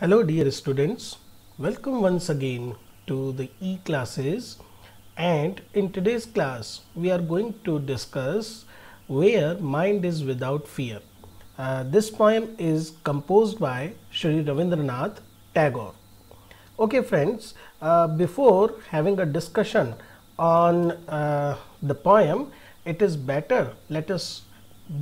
Hello dear students, welcome once again to the e-classes, and in today's class we are going to discuss Where Mind is Without Fear. This poem is composed by Shri Ravindranath Tagore. Okay friends, before having a discussion on the poem, it is better let us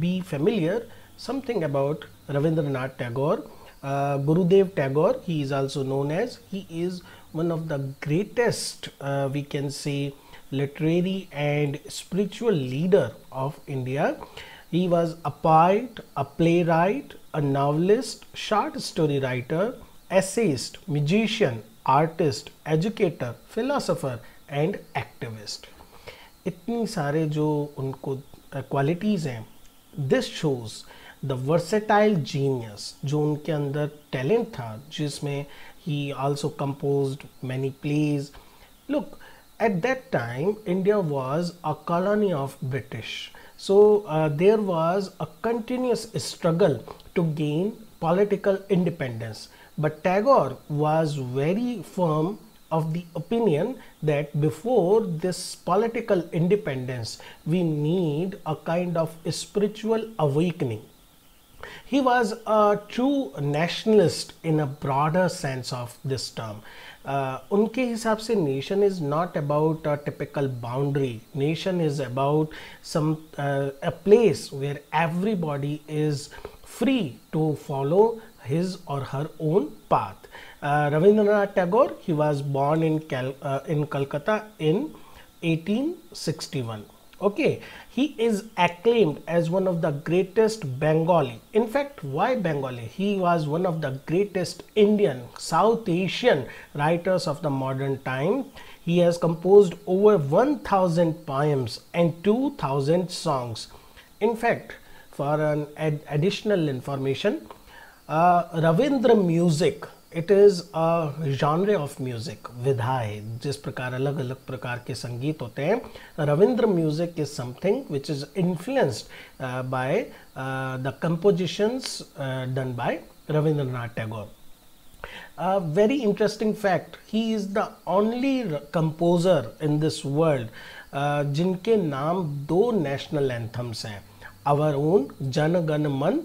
be familiar something about Ravindranath Tagore. Gurudev Tagore, he is also known as, he is one of the greatest we can say literary and spiritual leader of India. He was a poet, a playwright, a novelist, short story writer, essayist, magician, artist, educator, philosopher and activist. इतनी सारे जो उनको qualities हैं, this shows the versatile genius, जो उनके अंदर talent था, जिसमें he also composed many plays. Look, at that time India was a colony of British, so there was a continuous struggle to gain political independence, but Tagore was very firm of the opinion that before this political independence we need a kind of spiritual awakening. He was a true nationalist in a broader sense of this term. उनके हिसाब से nation is not about a typical boundary. Nation is about some a place where everybody is free to follow his or her own path. Rabindranath Tagore, he was born in Calcutta in 1861. Okay, he is acclaimed as one of the greatest Bengali. In fact, why Bengali? He was one of the greatest Indian, South Asian writers of the modern time. He has composed over 1000 poems and 2000 songs. In fact, for an additional information, Ravindra music, it is a genre of music. विधा है, जिस प्रकार अलग अलग प्रकार के संगीत होते हैं, Ravindra music is something which is influenced by the compositions done by Ravindranath Tagore. A very interesting fact, he is the only composer in this world जिनके नाम दो national anthems हैं. Our own Jana Gana Man,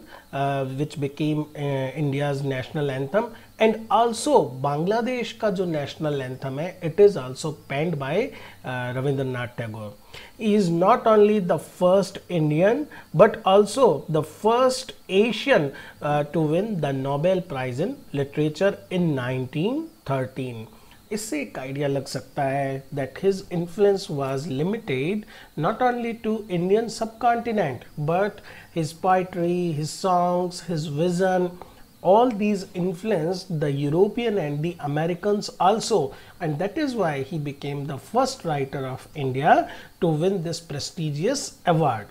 which became India's national anthem, and also Bangladesh का जो national anthem है, it is also penned by Ravindranath Tagore. He is not only the first Indian but also the first Asian to win the Nobel Prize in Literature in 1913. इससे एक idea लग सकता है that his influence was limited not only to Indian subcontinent but his poetry, his songs, his vision, all these influenced the European and the Americans also, and that is why he became the first writer of India to win this prestigious award.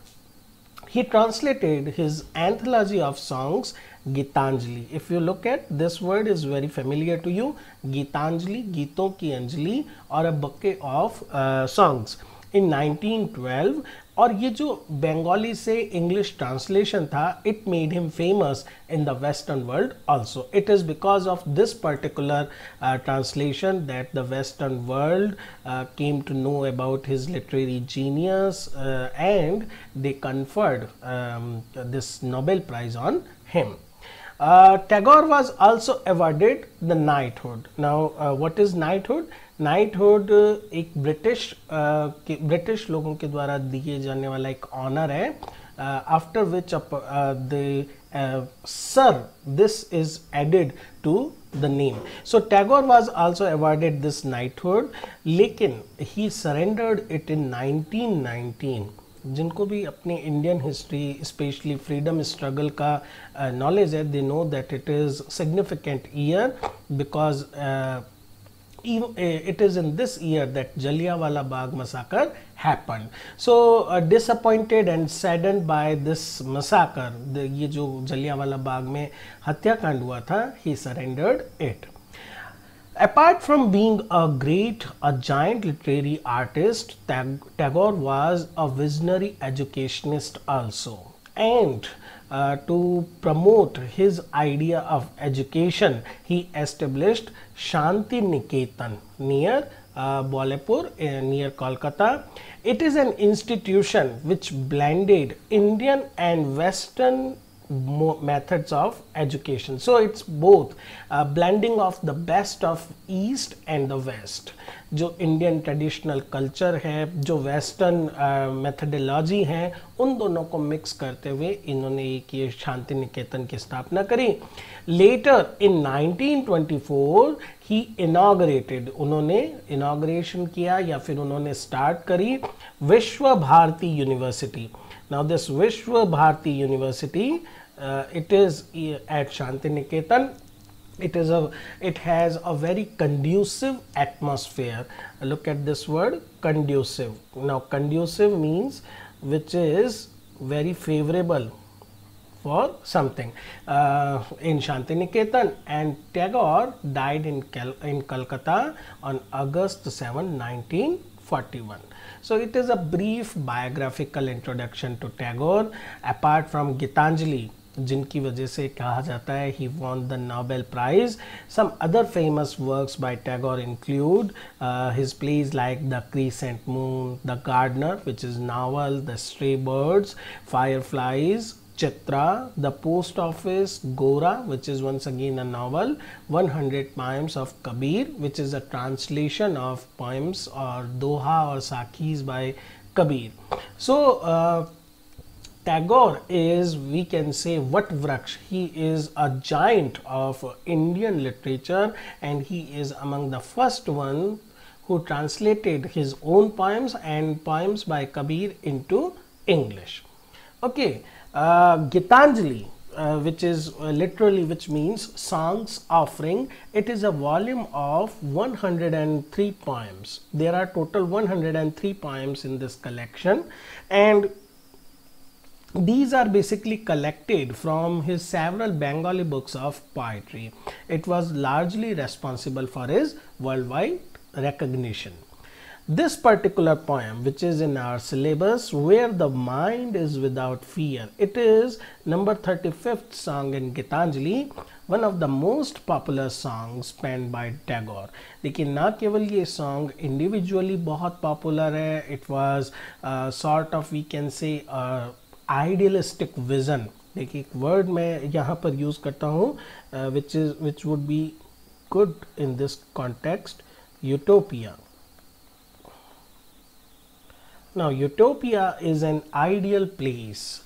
He translated his anthology of songs Gitanjali. If you look at this word is very familiar to you, Gitanjali, गीतों की Anjali, or a bouquet of songs in 1912. और ये जो बंगाली से English translation था, it made him famous in the western world also. It is because of this particular translation that the western world came to know about his literary genius and they conferred this Nobel Prize on him. Tagore was also awarded the knighthood. Now what is knighthood? Knighthood एक British लोगों के द्वारा दिए जाने वाला एक honour है, after which the sir this is added to the name. So Tagore was also awarded this knighthood, लेकिन ही सरेंडर्ड इट इन 1919. जिनको भी अपनी Indian history specially freedom struggle का नॉलेज है, they know that it is significant year because it is in this year that Jallianwala Bagh massacre happened. So disappointed and saddened by this massacre, ये जो जलियांवाला बाग में हत्याकांड हुआ था, he surrendered it. Apart from being a giant literary artist, Tagore was a visionary educationist also. and to promote his idea of education, he established Shanti Niketan near Bolapur, near Kolkata. It is an institution which blended Indian and Western methods of education. So it's both blending of the best of East and the West. जो Indian traditional culture है, जो western methodology है, उन दोनों को mix करते हुए इन्होंने एक ये शांति निकेतन की स्थापना करी. लेटर इन 1924 ही इनॉग्रेटेड, उन्होंने इनॉग्रेशन किया या फिर उन्होंने स्टार्ट करी विश्व Bharati university. Now this Vishwa Bharati university, it is at Shantiniketan. It has a very conducive atmosphere. Look at this word, conducive. Now conducive means which is very favorable for something. In Shantiniketan, and Tagore died in Calcutta on August 7, 1941. So it is a brief biographical introduction to Tagore. Apart from Gitanjali, जिनकी वजह से कहा जाता है he won the Nobel Prize, some other famous works by Tagore include his plays like The Crescent Moon, The Gardener, which is novel, The Stray Birds, Fireflies, Chitra, The Post Office, Gora, which is once again a novel, 100 Poems of Kabir, which is a translation of poems or Doha or Sakhis by Kabir. So Tagore is, we can say, Vatvraksh. He is a giant of Indian literature, and he is among the first one who translated his own poems and poems by Kabir into English. Okay, Gitanjali, which is literally, which means songs offering. It is a volume of 103 poems. There are total 103 poems in this collection, and these are basically collected from his several Bengali books of poetry. It was largely responsible for his worldwide recognition. This particular poem, which is in our syllabus, Where the Mind is Without Fear, it is number 35th song in Gitanjali, one of the most popular songs penned by Tagore. लेकिन ना केवल ये song individually बहुत popular है, it was sort of, we can say, idealistic vision. देखिए एक word मैं यहाँ पर यूज करता हूँ which would be good in this context, utopia. Now utopia is an ideal place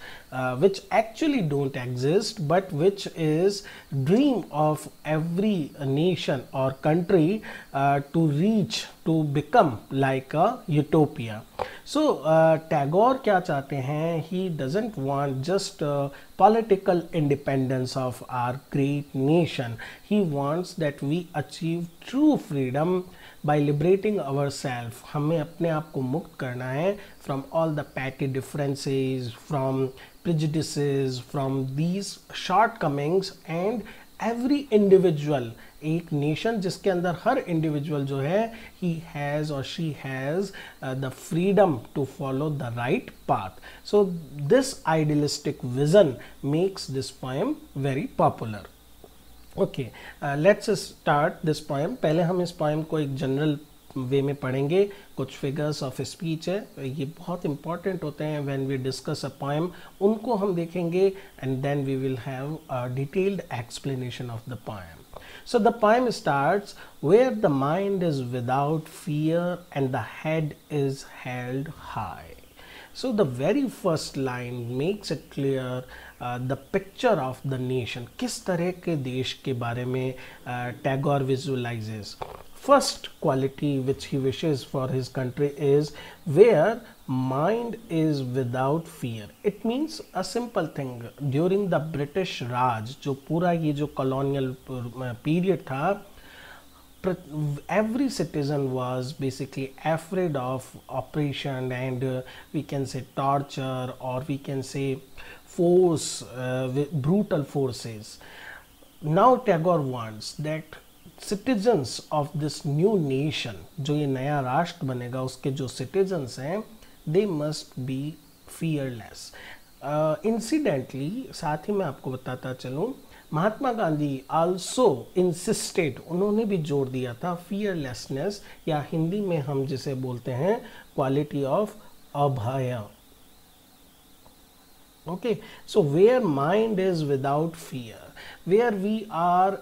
which actually don't exist, but which is dream of every nation or country to reach, to become like a utopia. So Tagore क्या चाहते हैं, he doesn't want just political independence of our great nation. He wants that we achieve true freedom by liberating ourselves. हमें अपने आप को मुक्त करना है from all the petty differences, from prejudices, from these shortcomings, and every individual, एक nation जिसके अंदर हर individual जो है, he has or she has the freedom to follow the right path. So this idealistic vision makes this poem very popular. Okay, let's start this poem. पहले हम इस poem को एक जनरल वे में पढ़ेंगे. कुछ फिगर्स ऑफ स्पीच है, ये बहुत इंपॉर्टेंट होते हैं when we discuss a poem. उनको हम देखेंगे and then we will have a detailed explanation of the poem. So the poem starts, where the mind is without fear and the head is held high. So the very first line makes it clear the picture of the nation. किस तरह के देश के बारे में Tagore visualizes. First quality which he wishes for his country is where mind is without fear. It means a simple thing. During the British Raj, जो पूरा ये जो colonial period था, every citizen was basically afraid of oppression and we can say torture, or we can say force, brutal forces. Now Tagore wants that citizens of this new nation, जो ये नया राष्ट्र बनेगा, उसके जो citizens हैं, they must be fearless. Incidentally साथ ही मैं आपको बताता चलूँ, महात्मा गांधी आल्सो इंसिस्टेड, उन्होंने भी जोर दिया था फियरलेसनेस, या हिंदी में हम जिसे बोलते हैं quality of Abhay. Okay, so where mind is without fear, where we are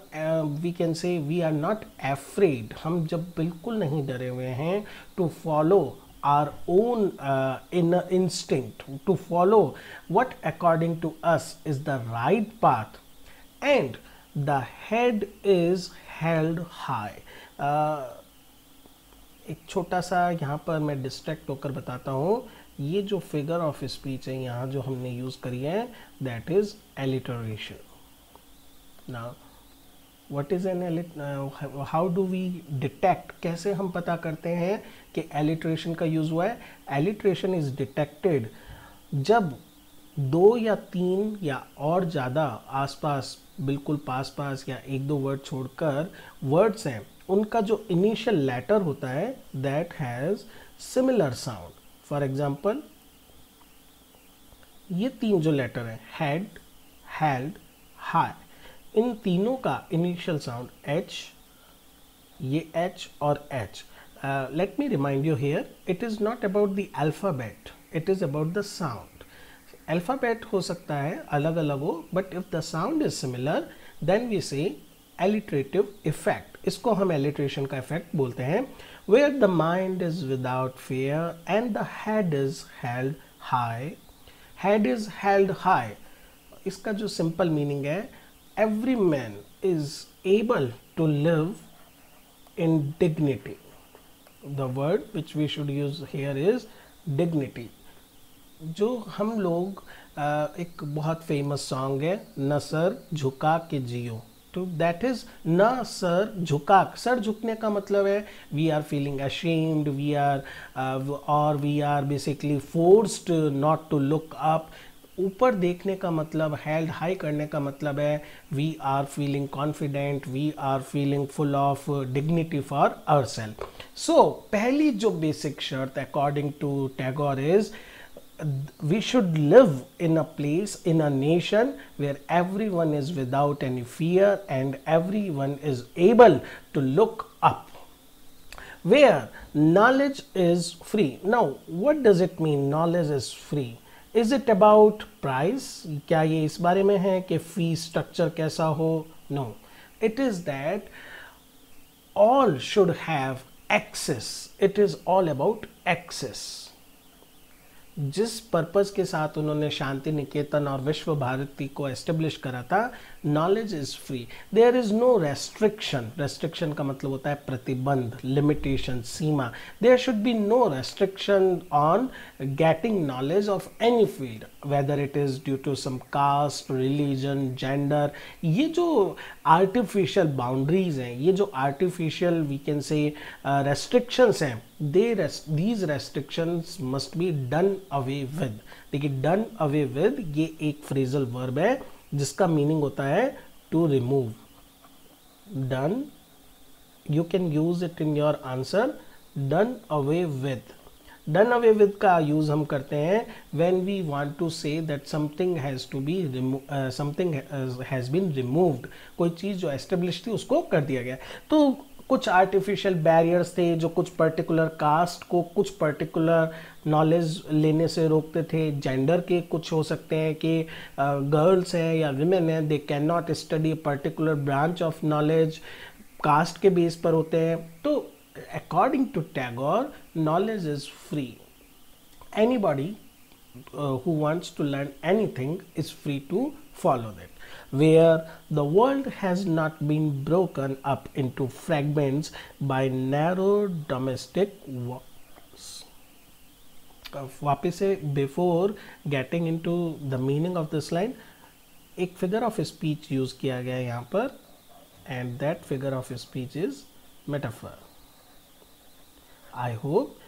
we can say we are not afraid, हम जब बिल्कुल नहीं डरे हुए हैं to follow our own inner instinct, to follow what according to us is the right path, and the head is held high. एक छोटा सा यहाँ पर मैं डिस्ट्रैक्ट होकर बताता हूँ. ये जो फिगर ऑफ स्पीच है यहाँ जो हमने यूज करी है, that is alliteration. Now what is an how do we detect, कैसे हम पता करते हैं कि एलिटरेशन का यूज हुआ है? एलिटरेशन इज डिटेक्टेड जब दो या तीन या और ज़्यादा आसपास, बिल्कुल पास पास या एक दो वर्ड छोड़कर वर्ड्स हैं, उनका जो इनिशियल लेटर होता है that has similar sound. For example, ये तीन जो लेटर हैं, हेड, हेल्ड, हाई, इन तीनों का इनिशियल साउंड एच, ये एच और H. Let me remind you here, it is not about the alphabet, it is about the sound. Alphabet हो सकता है अलग अलग हो, but if the sound is similar then we say alliterative effect. इसको हम एलिट्रेशन का इफेक्ट बोलते हैं. Where the mind is without fear and the head is held high. Head is held high. इसका जो सिंपल मीनिंग है, every man is able to live in dignity. The word which we should use here is dignity. जो हम लोग एक बहुत famous song है, न सर झुका के जियो, तो दैट इज न सर झुका. सर झुकने का मतलब है we are feeling ashamed, we are और we are basically forced not to look up. ऊपर देखने का मतलब, हेल्ड हाई करने का मतलब है we are feeling confident, we are feeling full of dignity for ourself. So पहली जो बेसिक शर्त according to Tagore is we should live in a place, in a nation where everyone is without any fear and everyone is able to look up, where knowledge is free. Now what does it mean knowledge is free? Is it about price? क्या ये इस बारे में है कि fee structure कैसा हो? No, it is that all should have access. It is all about access. जिस पर्पज़ के साथ उन्होंने शांति निकेतन और विश्व भारती को एस्टेब्लिश करा था, knowledge is free, there is no restriction. Restriction का मतलब होता है प्रतिबंध, लिमिटेशन, सीमा. There should be no restriction on getting knowledge of any field, whether it is due to some caste, religion, gender. ये जो आर्टिफिशियल बाउंड्रीज हैं, ये जो artificial we can say restrictions हैं, these restrictions must be done away with. देखिए done away with ये एक phrasal verb है जिसका मीनिंग होता है to remove. Done, you can use it in your answer. Done away with. Done away with का use हम करते हैं when we want to say that something has to be something has been removed. कोई चीज जो established थी उसको कर दिया गया. तो कुछ आर्टिफिशियल बैरियर्स थे जो कुछ पर्टिकुलर कास्ट को कुछ पर्टिकुलर नॉलेज लेने से रोकते थे. जेंडर के कुछ हो सकते हैं कि गर्ल्स हैं या विमेन हैं, they can not study a particular branch of knowledge, caste के बेस पर होते हैं. तो according to Tagore knowledge is free. Anybody who wants to learn anything is free to follow that. Where the world has not been broken up into fragments by narrow domestic wars. वापस से before getting into the meaning of this line, एक figure of speech use किया गया है यहाँ पर, and that figure of speech is metaphor. I hope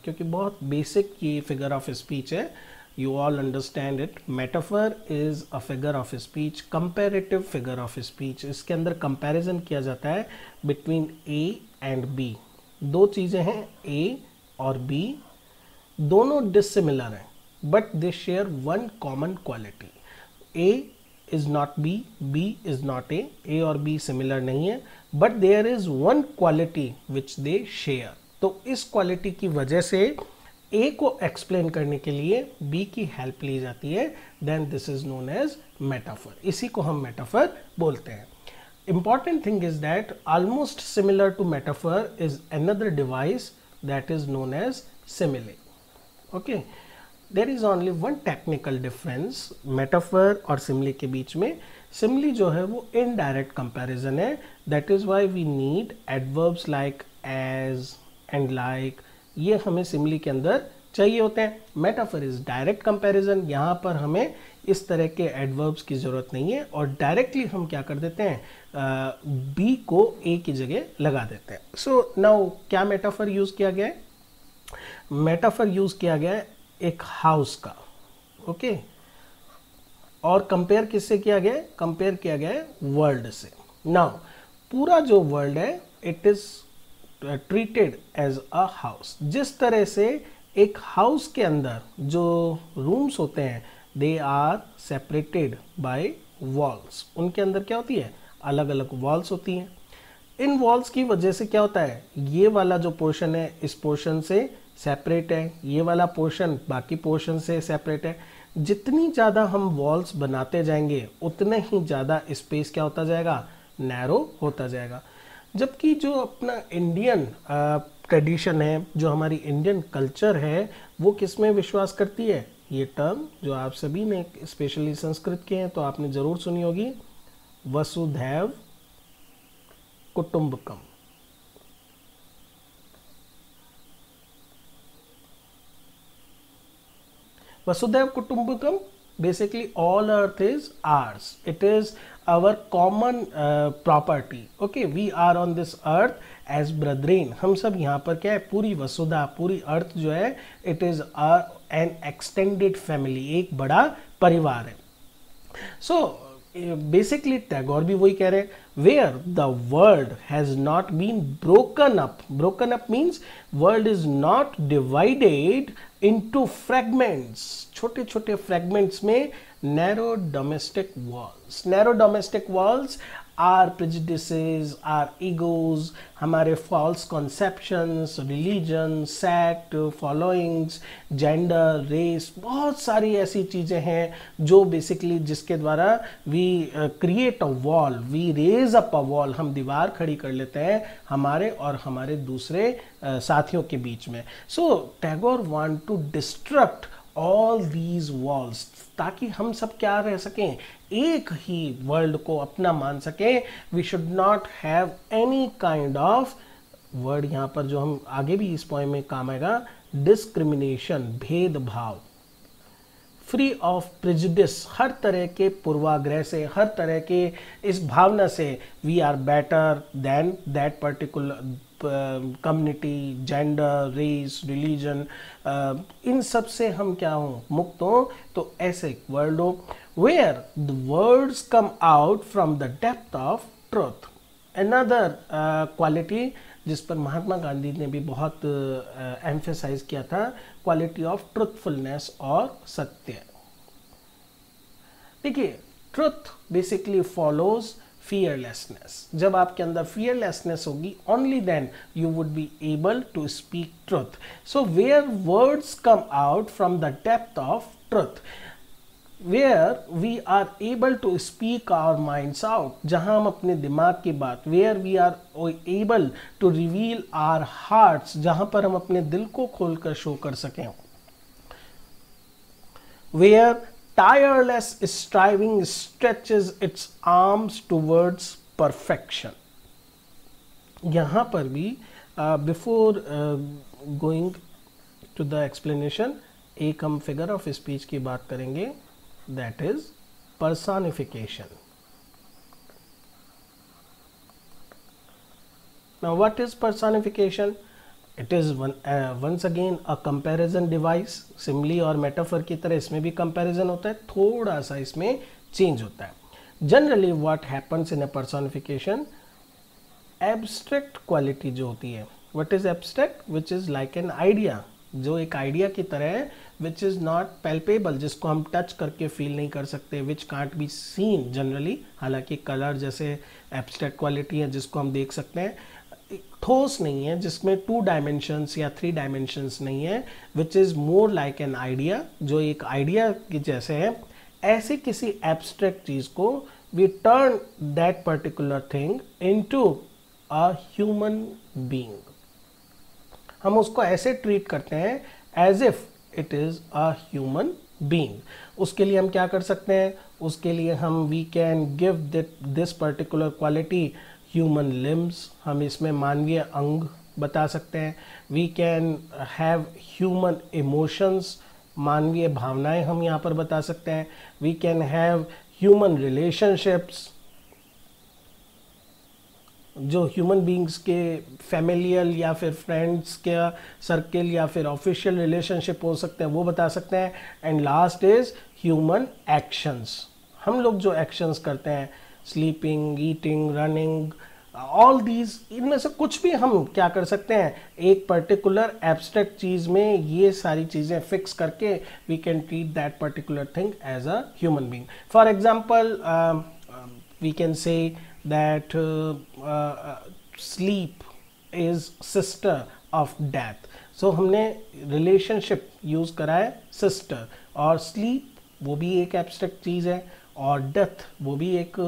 क्योंकि बहुत बेसिक ये फिगर ऑफ स्पीच है, you all understand it. Metaphor is a figure of speech, comparative figure of speech. इसके अंदर कंपैरिजन किया जाता है बिटवीन ए एंड बी. दो चीज़ें हैं, ए और बी, दोनों डिसिमिलर हैं. but they share one common quality. A is not B, B is not A, A और B similar नहीं है, but there is one quality which they share. तो इस quality की वजह से A को explain करने के लिए B की help ली जाती है, then this is known as metaphor. इसी को हम metaphor बोलते हैं. Important thing is that almost similar to metaphor is another device that is known as simile. Okay, there is only one technical difference metaphor और simile के बीच में. Simile जो है वो indirect comparison है. That is why we need adverbs like as and like. ये हमें simile के अंदर चाहिए होते हैं. Metaphor is direct comparison. यहाँ पर हमें इस तरह के एडवर्ब्स की ज़रूरत नहीं है और डायरेक्टली हम क्या कर देते हैं, बी को ए की जगह लगा देते हैं. सो नाउ क्या मेटाफर यूज़ किया गया है? मेटाफर यूज़ किया गया है एक हाउस का. ओके, और कंपेयर किससे किया गया है? कंपेयर किया गया है वर्ल्ड से. नाउ पूरा जो वर्ल्ड है it is treated as a house. जिस तरह से एक हाउस के अंदर जो रूम्स होते हैं they are separated by walls. उनके अंदर क्या होती है? अलग अलग वॉल्स होती हैं. इन वॉल्स की वजह से क्या होता है, ये वाला जो पोर्शन है इस पोर्शन से सेपरेट है, ये वाला पोर्शन बाकी पोर्शन से सेपरेट है. जितनी ज़्यादा हम वॉल्स बनाते जाएंगे उतने ही ज़्यादा स्पेस क्या होता जाएगा, नैरो होता जाएगा. जबकि जो अपना इंडियन ट्रेडिशन है, जो हमारी इंडियन कल्चर है, वो किस में विश्वास करती है? ये टर्म जो आप सभी ने स्पेशली संस्कृत के हैं तो आपने जरूर सुनी होगी, वसुधैव कुटुंबकम. वसुधैव कुटुंबकम, basically all earth is ours. It is our common property. Okay, we are on this earth as brethren. हम सब यहाँ पर क्या है, पूरी वसुधा, पूरी अर्थ जो है it is an extended family, एक बड़ा परिवार है. So basically टैगोर भी वही कह रहे हैं, where the world has not been broken up. Broken up means world is not divided into fragments. छोटे छोटे fragments में narrow domestic walls. Narrow domestic walls are prejudices, are egos, हमारे false conceptions, religion, sect, followings, gender, race, बहुत सारी ऐसी चीज़ें हैं जो basically जिसके द्वारा we create a wall, we raise up a wall, हम दीवार खड़ी कर लेते हैं हमारे और हमारे दूसरे साथियों के बीच में. So Tagore want to destruct all these walls ताकि हम सब क्या रह सकें, एक ही वर्ल्ड को अपना मान सकें. We should not have any kind of word, यहाँ पर जो हम आगे भी इस पॉइंट में काम आएगा, डिस्क्रिमिनेशन, भेदभाव, फ्री ऑफ प्रेजुडिस, हर तरह के पूर्वाग्रह से, हर तरह के इस भावना से we are better than that particular community, gender, race, religion, इन सब से हम क्या हो, मुक्त हो. तो ऐसे वर्ल्ड हो where the words come out from the depth of truth. Another quality जिस पर महात्मा गांधी ने भी बहुत एम्फेसाइज किया था, क्वालिटी ऑफ ट्रुथफुलनेस और सत्य. देखिए, ट्रुथ बेसिकली फॉलोज fearlessness. जब आपके अंदर fearlessness होगी, only then you would be able to speak truth. So where words come out from the depth of truth, where we are able to speak our minds out, जहां हम अपने दिमाग की बात, where we are able to reveal our hearts, जहां पर हम अपने दिल को खोलकर शो कर सकें, where tireless striving stretches its arms towards perfection. यहाँ पर भी before going to the explanation एक हम figure of speech की बात करेंगे, that is personification. Now what is personification? It is once again a comparison device. Simile और metaphor की तरह इसमें भी comparison होता है, थोड़ा सा इसमें change होता है. Generally what happens in a personification, abstract quality जो होती है, what is abstract? Which is like an idea, जो एक आइडिया की तरह है, विच इज़ नॉट पैल्पेबल, जिसको हम टच करके फील नहीं कर सकते, which can't be seen generally. हालांकि कलर जैसे एब्स्ट्रैक्ट क्वालिटी है जिसको हम देख सकते हैं, ठोस नहीं है, जिसमें 2 डायमेंशंस या 3 डायमेंशंस नहीं है, which is more like an idea, जो एक आइडिया के जैसे है। ऐसी किसी एब्स्ट्रैक्ट चीज़ को we turn that particular thing into a human being. हम उसको ऐसे ट्रीट करते हैं as if it is a human being. उसके लिए हम क्या कर सकते हैं, उसके लिए हम we can give this particular quality human limbs, हम इसमें मानवीय अंग बता सकते हैं। We can have human emotions, मानवीय भावनाएं हम यहाँ पर बता सकते हैं। We can have human relationships, जो ह्यूमन बींग्स के फैमिलियल या फिर फ्रेंड्स के सर्कल या फिर ऑफिशियल रिलेशनशिप हो सकते हैं, वो बता सकते हैं। And last is human actions, हम लोग जो एक्शंस करते हैं, sleeping, eating, running, all these, इनमें से कुछ भी हम क्या कर सकते हैं, एक पर्टिकुलर एब्स्ट्रैक्ट चीज़ में ये सारी चीज़ें फिक्स करके we can treat that particular thing as a human being. For example we can say that sleep is sister of death. So हमने relationship यूज करा है sister, और sleep वो भी एक abstract चीज़ है, और death वो भी एक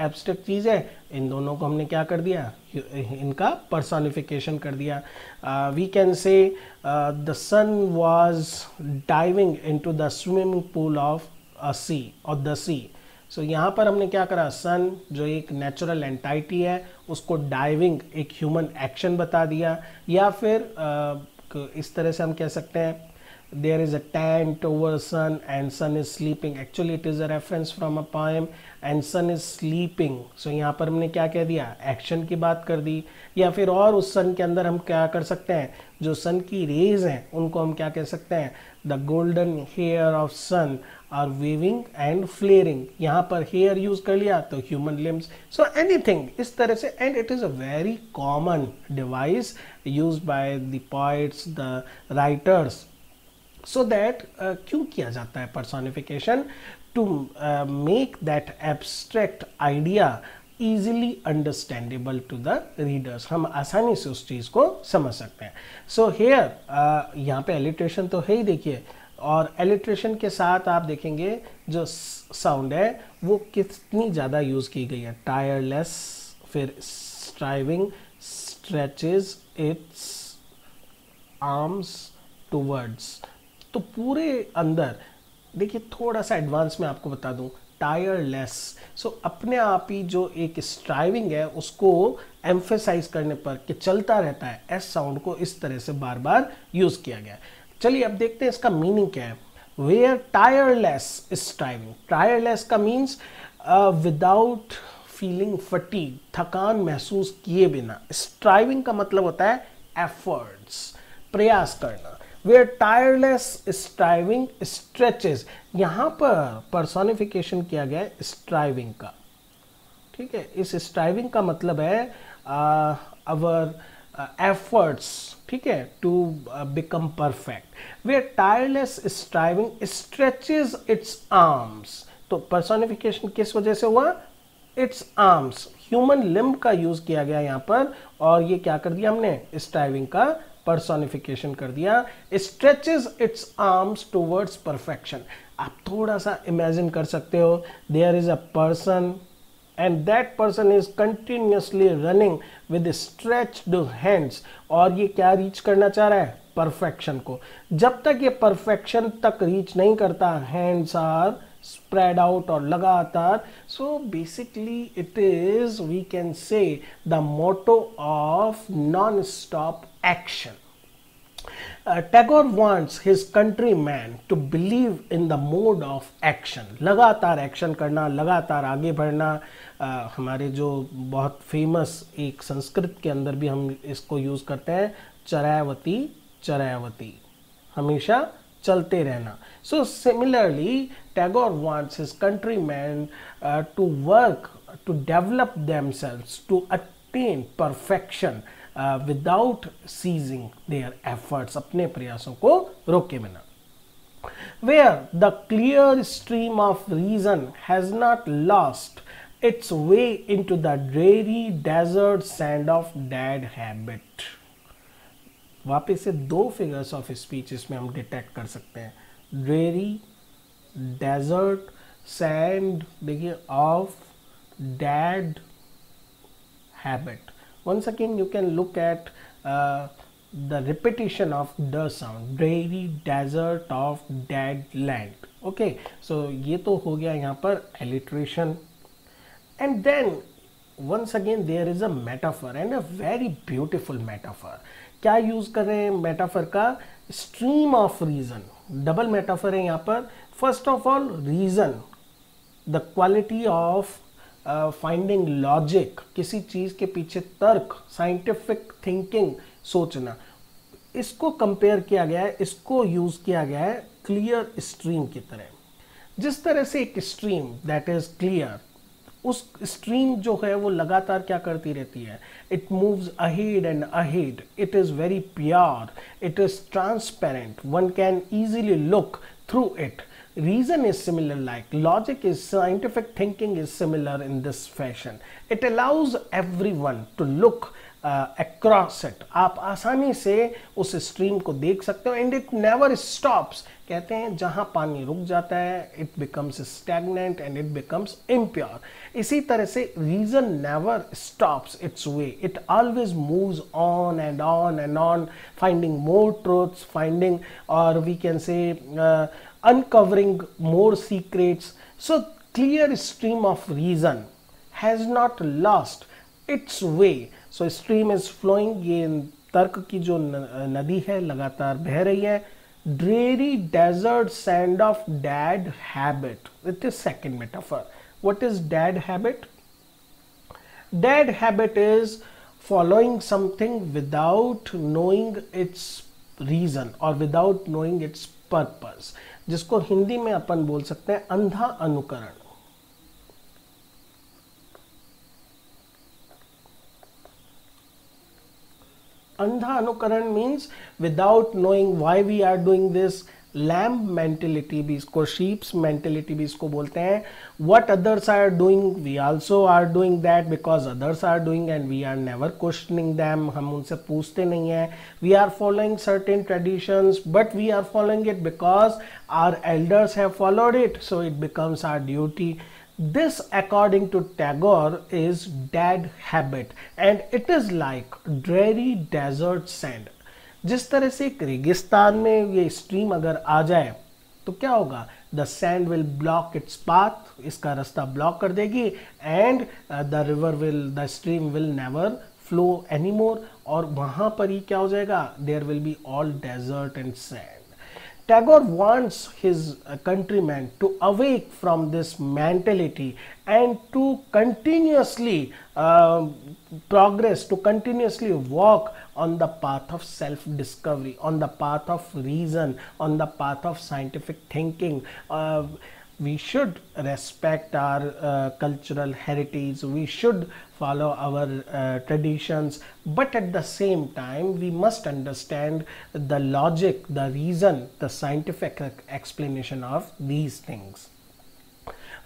abstract चीज़ है। इन दोनों को हमने क्या कर दिया, इनका personification कर दिया। We can say the sun was diving into the swimming pool of a sea or the sea. सो यहाँ पर हमने क्या करा, सन जो एक नेचुरल एंटाइटी है उसको डाइविंग एक ह्यूमन एक्शन बता दिया। या फिर इस तरह से हम कह सकते हैं, there is a tent over sun and sun is sleeping, actually it is a reference from a poem, and sun is sleeping. So यहाँ पर हमने क्या कह दिया, एक्शन की बात कर दी। या फिर और उस सन के अंदर हम क्या कर सकते हैं, जो सन की रेज हैं उनको हम क्या कह सकते हैं, the golden hair of sun are waving and flaring. यहाँ पर हेयर यूज कर लिया तो ह्यूमन लिम्स। सो एनीथिंग इस तरह से, and it is a very common device use by the poets, the writers, so that क्यों किया जाता है personification, to make that abstract idea easily understandable to the readers, हम आसानी से उस चीज़ को समझ सकते हैं। सो हेयर यहाँ पे एलिट्रेशन तो है ही, देखिए, और एलिट्रेशन के साथ आप देखेंगे जो साउंड है वो कितनी ज़्यादा यूज़ की गई है, टायरलेस, फिर striving, stretches it's arms towards. तो पूरे अंदर देखिए, थोड़ा सा एडवांस में आपको बता दूं, टायरलेस, सो अपने आप ही जो एक स्ट्राइविंग है उसको एम्फेसाइज करने पर कि चलता रहता है, एस साउंड को इस तरह से बार बार यूज किया गया। चलिए अब देखते हैं इसका मीनिंग क्या है। वेयर टायरलेस स्ट्राइविंग, टायरलेस का मीन्स विदाउट फीलिंग फटीग, थकान महसूस किए बिना। स्ट्राइविंग का मतलब होता है एफर्ट्स, प्रयास करना। वेयर टायरलेस स्ट्राइविंग स्ट्रेचेस, यहाँ पर पर्सोनिफिकेशन किया गया है स्ट्राइविंग का, ठीक है। इस स्ट्राइविंग का मतलब है अवर एफर्ट्स, ठीक है, to become perfect. Where tireless striving stretches its arms, तो पर्सोनिफिकेशन किस वजह से हुआ, इट्स आर्म्स, ह्यूमन लिम्ब का यूज किया गया यहाँ पर, और ये क्या कर दिया हमने, स्ट्राइविंग का पर्सोनिफिकेशन कर दिया। Stretches its arms towards perfection. आप थोड़ा सा इमेजिन कर सकते हो, there is a person and that person is continuously running with stretched hands, और ये क्या रीच करना चाह रहा है, परफेक्शन को। जब तक ये परफेक्शन तक रीच नहीं करता, हैंड्स आर spread out और लगातार। so basically it is, we can say, the motto of non-stop action. Tagore wants his countrymen to believe in the mode of action, लगातार एक्शन करना, लगातार आगे बढ़ना। हमारे जो बहुत फेमस एक संस्कृत के अंदर भी हम इसको यूज करते हैं, चरैवती चरैवती, हमेशा चलते रहना। So similarly, Tagore wants his countrymen to work, to develop themselves, to attain perfection without ceasing their efforts, अपने प्रयासों को रोके बिना। where the clear stream of reason has not lost its way into the dreary desert sand of dead habit. वापस से दो figures of speech इसमें हम डिटेक्ट कर सकते हैं, ड्रेरी डेजर्ट सैंड, देखिए of dead habit. Once again you can look at the repetition of the sound, dreary desert of dead land. Okay, so ये तो हो गया यहाँ पर alliteration. And then once again there is a metaphor and a very beautiful metaphor. क्या use कर रहे हैं मेटाफर का? Stream of reason, double metaphor है यहाँ पर. First of all reason, the quality of finding logic, किसी चीज के पीछे तर्क, साइंटिफिक थिंकिंग, सोचना, इसको कंपेयर किया गया है, इसको यूज किया गया है क्लियर स्ट्रीम की तरह. जिस तरह से एक स्ट्रीम दैट इज क्लियर, उस स्ट्रीम जो है वो लगातार क्या करती रहती है, it moves ahead and ahead, it is very pure, it is transparent, one can easily look through it. Reason is similar, like logic is, scientific thinking is similar in this fashion. It allows everyone to look across it. आप आसानी से उस stream को देख सकते हो and it never stops. कहते हैं जहाँ पानी रुक जाता है it becomes stagnant and it becomes impure. इसी तरह से reason never stops its way. It always moves on and on and on, finding more truths, finding, or we can say uncovering more secrets. So clear stream of reason has not lost its way. So stream is flowing, ये तर्क की जो नदी है लगातार बह रही है. Dreary desert sand of dead habit, it is second metaphor. What is dead habit? Dead habit is following something without knowing its reason or without knowing its purpose, जिसको हिंदी में अपन बोल सकते हैं अंधा अनुकरण. अंधा अनुकरण means without knowing why we are doing this. Lamb mentality भी इसको, शीप्स मेंटेलिटी भी इसको बोलते हैं. What others are doing we also are doing that because others are doing and we are never questioning them. हम उनसे पूछते नहीं हैं. We are following certain traditions but we are following it because our elders have followed it, so it becomes our duty. This, according to Tagore, is dead habit and it is like dreary desert sand. जिस तरह से एक रेगिस्तान में ये stream अगर आ जाए तो क्या होगा, the sand will block its path, इसका रास्ता ब्लॉक कर देगी and the river will, the stream will never flow anymore. और वहां पर ही क्या हो जाएगा, there will be all desert and sand. Tagore wants his countrymen to awake from this mentality and to continuously progress, to continuously walk on the path of self-discovery, on the path of reason, on the path of scientific thinking. We should respect our cultural heritage, we should follow our traditions, but at the same time we must understand the logic, the reason, the scientific explanation of these things,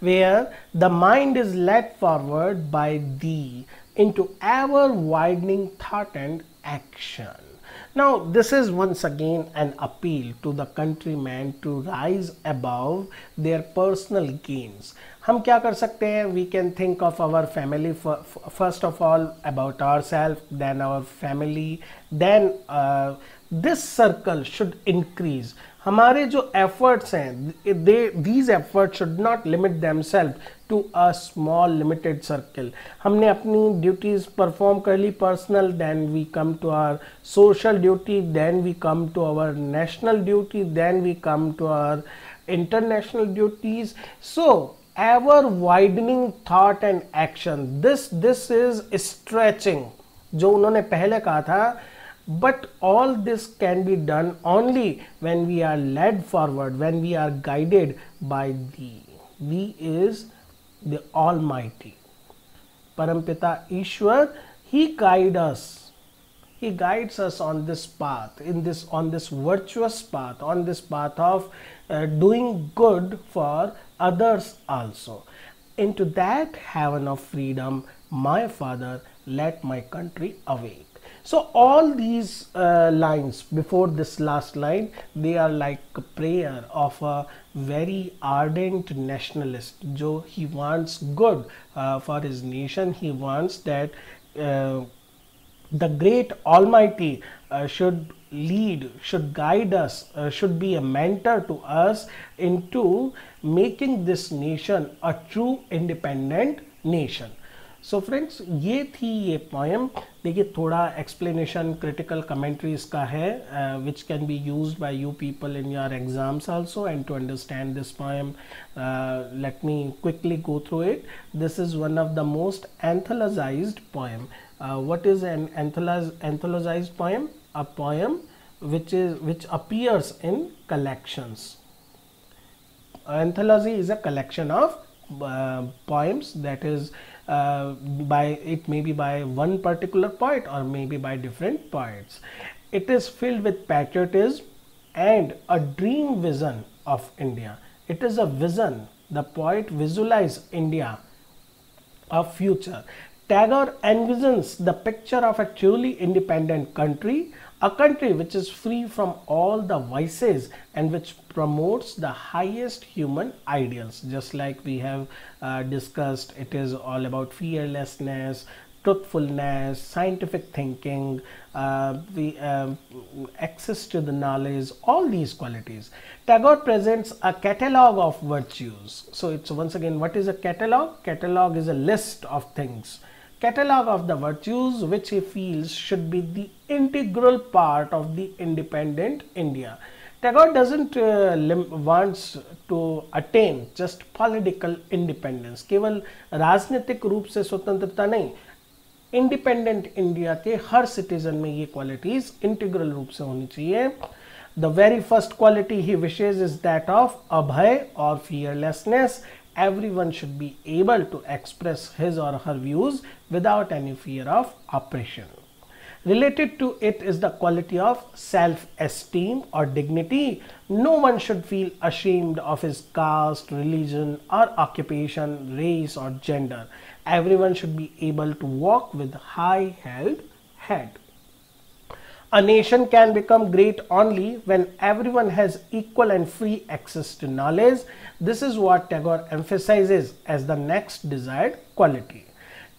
where the mind is led forward by thee into ever widening thought and action. Now this is once again an appeal to the countrymen to rise above their personal gains. हम क्या कर सकते हैं, we can think of our family first of all, about ourselves, then our family, then this circle should increase. हमारे जो efforts हैं, these efforts should not limit themselves to a small limited circle. हमने अपनी duties perform कर ली personal, then we come to our social duty, then we come to our national duty, then we come to our international duties. So ever widening thought and action, this is stretching, जो उन्होंने पहले कहा था. But all this can be done only when we are led forward, when we are guided by thee. Thee is the Almighty. Parampita Ishwar, he guides us he guides us on this path, on this virtuous path, on this path of doing good for others also. Into that heaven of freedom, my father, let my country awake. So all these lines before this last line, they are like a prayer of a very ardent nationalist. Jo, he wants good for his nation. He wants that the great Almighty should lead, should guide us, should be a mentor to us into making this nation a true independent nation. So friends, ये थी ये poem. देखिए थोड़ा explanation, critical commentary इसका है which can be used by you people in your exams also and to understand this poem. Let me quickly go through it. This is one of the most anthologised poem. what is an anthologized poem? A poem which appears in collections. Anthology is a collection of poems that is it may be by one particular poet or maybe by different poets. It is filled with patriotism and a dream vision of India. It is a vision. The poet visualizes India of future. Tagore envisions the picture of a truly independent country, a country which is free from all the vices and which promotes the highest human ideals. Just like we have discussed, it is all about fearlessness, truthfulness, scientific thinking, access to the knowledge, all these qualities. Tagore presents a catalogue of virtues. So it's once again, what is a catalogue? Catalogue is a list of things. Catalogue of the virtues which he feels should be the integral part of the independent India. Tagore doesn't wants to attain just political independence. केवल राजनीतिक रूप से स्वतंत्रता नहीं, independent India के हर citizen में ये qualities integral रूप से होनी चाहिए. The very first quality he wishes is that of abhay or fearlessness. Everyone should be able to express his or her views without any fear of oppression. Related to it is the quality of self-esteem or dignity. No one should feel ashamed of his caste, religion or occupation, race or gender. Everyone should be able to walk with high-held head. A nation can become great only when everyone has equal and free access to knowledge. This is what Tagore emphasizes as the next desired quality.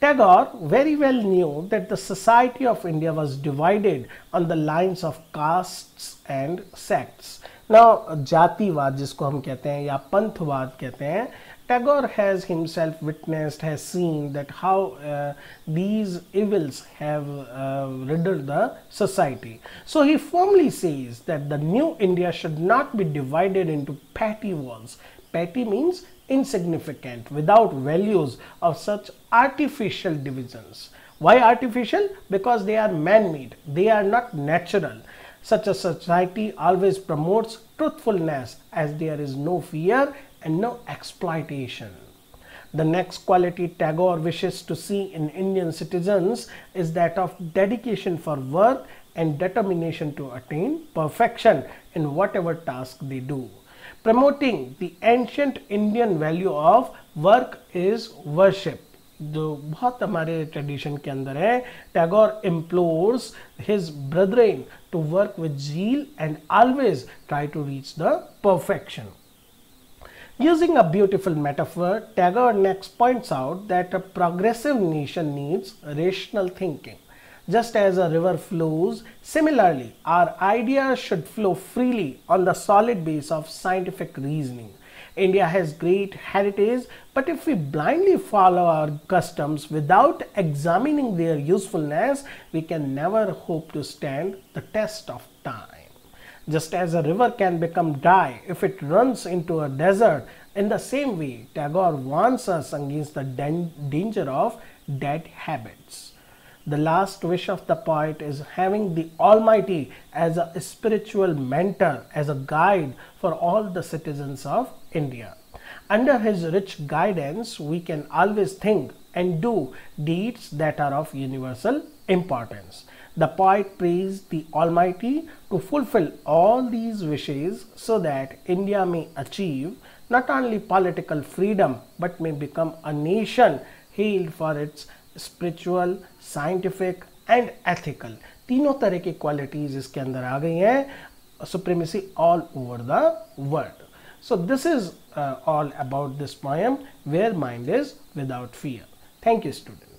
Tagore very well knew that the society of India was divided on the lines of castes and sects. Now, जातिवाद जिसको हम कहते हैं या पंथवाद कहते हैं, Tagore has himself witnessed, has seen that how these evils have riddled the society. So he firmly says that the new India should not be divided into petty walls. Petty means insignificant, without values of such artificial divisions. Why artificial? Because they are man-made, they are not natural. Such a society always promotes truthfulness as there is no fear and no exploitation. The next quality Tagore wishes to see in Indian citizens is that of dedication for work and determination to attain perfection in whatever task they do. Promoting the ancient Indian value of work is worship, जो बहुत हमारे tradition के अंदर है. Tagore implores his brethren to work with zeal and always try to reach the perfection. Using a beautiful metaphor, Tagore next points out that a progressive nation needs rational thinking. Just as a river flows, similarly, our ideas should flow freely on the solid base of scientific reasoning. India has great heritage, but if we blindly follow our customs without examining their usefulness, we can never hope to stand the test of time. Just as a river can become dry if it runs into a desert, in the same way, Tagore warns us against the danger of dead habits. The last wish of the poet is having the Almighty as a spiritual mentor, as a guide for all the citizens of India. Under his rich guidance, we can always think and do deeds that are of universal importance. The poet praised the Almighty to fulfill all these wishes so that India may achieve not only political freedom but may become a nation hailed for its spiritual, scientific and ethical. तीनों तरह की qualities इसके अंदर आ गई हैं, supremacy all over the world. So this is all about this poem, Where Mind is Without Fear. Thank you, students.